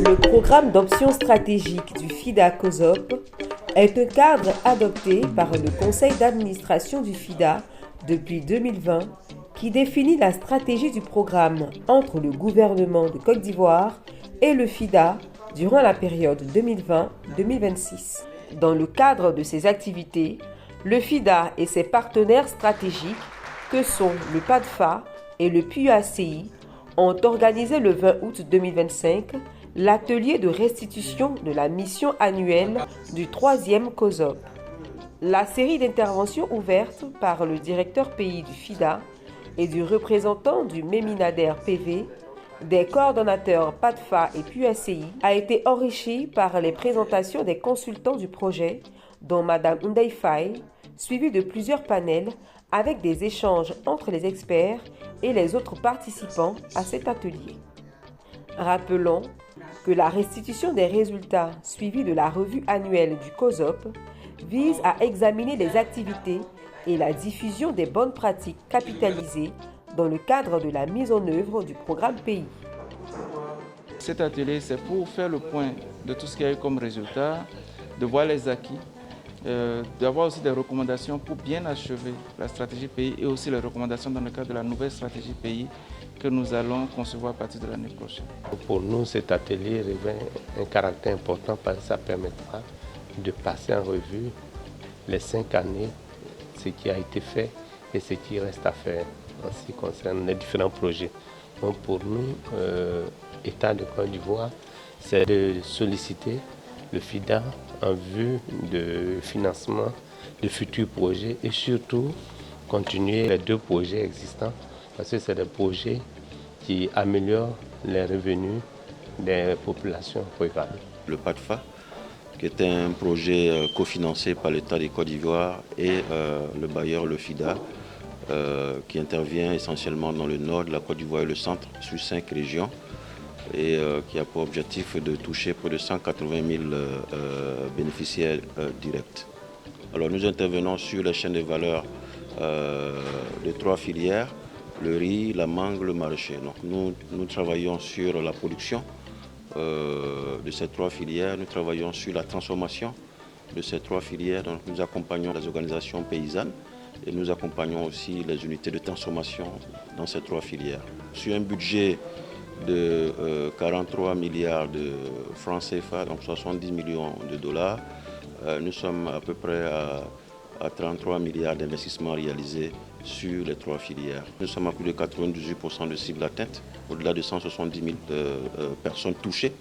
Le programme d'options stratégiques du FIDA COSOP est un cadre adopté par le conseil d'administration du FIDA depuis 2020 qui définit la stratégie du programme entre le gouvernement de Côte d'Ivoire et le FIDA durant la période 2020-2026. Dans le cadre de ces activités, le FIDA et ses partenaires stratégiques, que sont le PADFA et le PUACI, ont organisé le 20 août 2025 l'atelier de restitution de la mission annuelle du 3e COSOP. La série d'interventions ouvertes par le directeur pays du FIDA et du représentant du MEMINADER PV, des coordonnateurs PADFA et PUACI, a été enrichie par les présentations des consultants du projet, dont Mme Ndeye Faye, suivie de plusieurs panels avec des échanges entre les experts et les autres participants à cet atelier. Rappelons que la restitution des résultats suivis de la revue annuelle du COSOP vise à examiner les activités et la diffusion des bonnes pratiques capitalisées dans le cadre de la mise en œuvre du programme pays. Cet atelier, c'est pour faire le point de tout ce qu'il y a eu comme résultat, de voir les acquis, d'avoir aussi des recommandations pour bien achever la stratégie pays et aussi les recommandations dans le cadre de la nouvelle stratégie pays que nous allons concevoir à partir de l'année prochaine. Pour nous, cet atelier revêt un caractère important parce que ça permettra de passer en revue les 5 années, ce qui a été fait et ce qui reste à faire en ce qui concerne les différents projets. Donc pour nous, État de Côte d'Ivoire, c'est de solliciter le FIDA en vue de financement de futurs projets et surtout continuer les 2 projets existants parce que c'est des projets qui améliorent les revenus des populations rurales. Le PADFA, qui est un projet cofinancé par l'État de Côte d'Ivoire et le bailleur, le FIDA, qui intervient essentiellement dans le nord de la Côte d'Ivoire et le centre, sur 5 régions, et qui a pour objectif de toucher près de 180 000 bénéficiaires directs. Alors nous intervenons sur les chaînes de valeur de 3 filières, le riz, la mangue, le maraîcher. Donc nous travaillons sur la production de ces 3 filières, nous travaillons sur la transformation de ces 3 filières. Donc nous accompagnons les organisations paysannes et nous accompagnons aussi les unités de transformation dans ces 3 filières. Sur un budget de 43 milliards de francs CFA, donc 70 millions de dollars, nous sommes à peu près à 33 milliards d'investissements réalisés sur les 3 filières. Nous sommes à plus de 98% de cibles atteintes, au-delà de 170 000 personnes touchées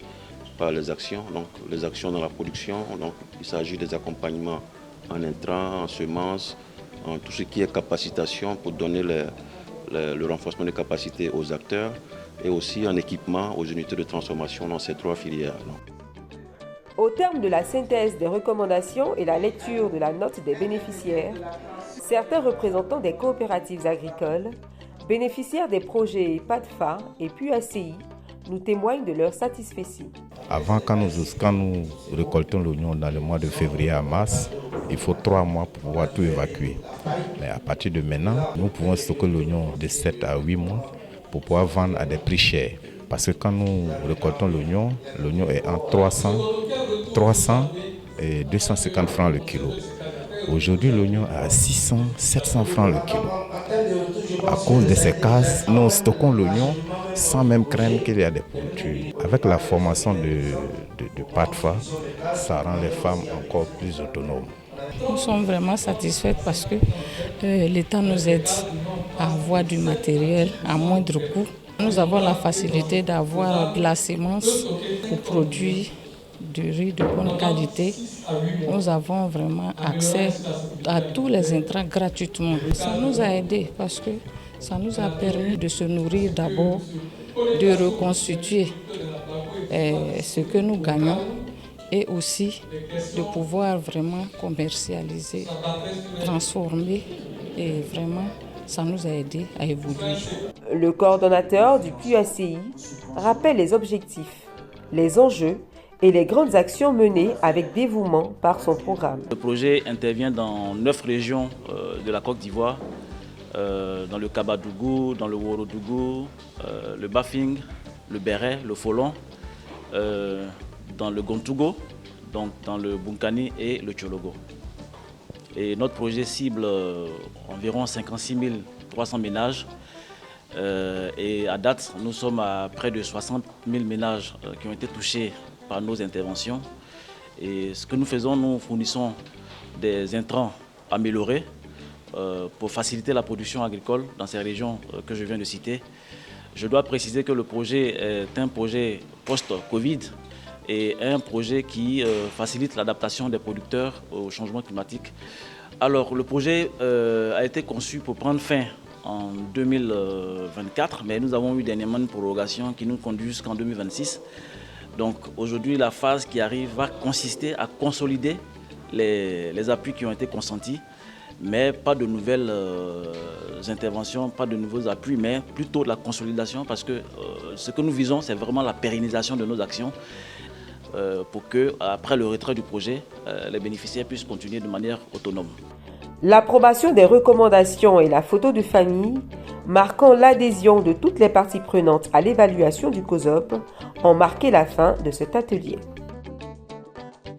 par les actions. Donc les actions dans la production, donc il s'agit des accompagnements en intrants, en semences, en tout ce qui est capacitation pour donner le renforcement des capacités aux acteurs et aussi en équipement aux unités de transformation dans ces 3 filières. Au terme de la synthèse des recommandations et la lecture de la note des bénéficiaires, certains représentants des coopératives agricoles, bénéficiaires des projets PADFA et PUACI, nous témoignent de leur satisfaction. Avant, quand nous récoltons l'oignon dans le mois de février à mars, il faut 3 mois pour pouvoir tout évacuer. Mais à partir de maintenant, nous pouvons stocker l'oignon de 7 à 8 mois pour pouvoir vendre à des prix chers. Parce que quand nous récoltons l'oignon est entre 300 et 250 francs le kilo. Aujourd'hui, l'oignon est à 600, 700 francs le kilo. À cause de ces cases, nous stockons l'oignon sans même craindre qu'il y a des pourritures. Avec la formation de PADFA, ça rend les femmes encore plus autonomes. Nous sommes vraiment satisfaits parce que l'État nous aide à avoir du matériel à moindre coût. Nous avons la facilité d'avoir de la sémence pour produire du riz de bonne qualité. Nous avons vraiment accès à tous les intrants gratuitement. Ça nous a aidés parce que ça nous a permis de se nourrir d'abord, de reconstituer ce que nous gagnons et aussi de pouvoir vraiment commercialiser, transformer et vraiment ça nous a aidés à évoluer. Le coordonnateur du PUACI rappelle les objectifs, les enjeux et les grandes actions menées avec dévouement par son programme. Le projet intervient dans 9 régions de la Côte d'Ivoire, dans le Kabadougou, dans le Worodougou, le Bafing, le Béret, le Folon dans le Gontugo, donc dans le Bunkani et le Tchologo. Et notre projet cible environ 56 300 ménages. Et à date, nous sommes à près de 60 000 ménages qui ont été touchés par nos interventions. Et ce que nous faisons, nous fournissons des intrants améliorés pour faciliter la production agricole dans ces régions que je viens de citer. Je dois préciser que le projet est un projet post-Covid et un projet qui facilite l'adaptation des producteurs au changement climatique. Alors, le projet a été conçu pour prendre fin en 2024, mais nous avons eu dernièrement une prorogation qui nous conduit jusqu'en 2026. Donc aujourd'hui, la phase qui arrive va consister à consolider les appuis qui ont été consentis, mais pas de nouvelles interventions, pas de nouveaux appuis, mais plutôt de la consolidation, parce que ce que nous visons, c'est vraiment la pérennisation de nos actions pour que, après le retrait du projet, les bénéficiaires puissent continuer de manière autonome. L'approbation des recommandations et la photo de famille marquant l'adhésion de toutes les parties prenantes à l'évaluation du COSOP ont marqué la fin de cet atelier.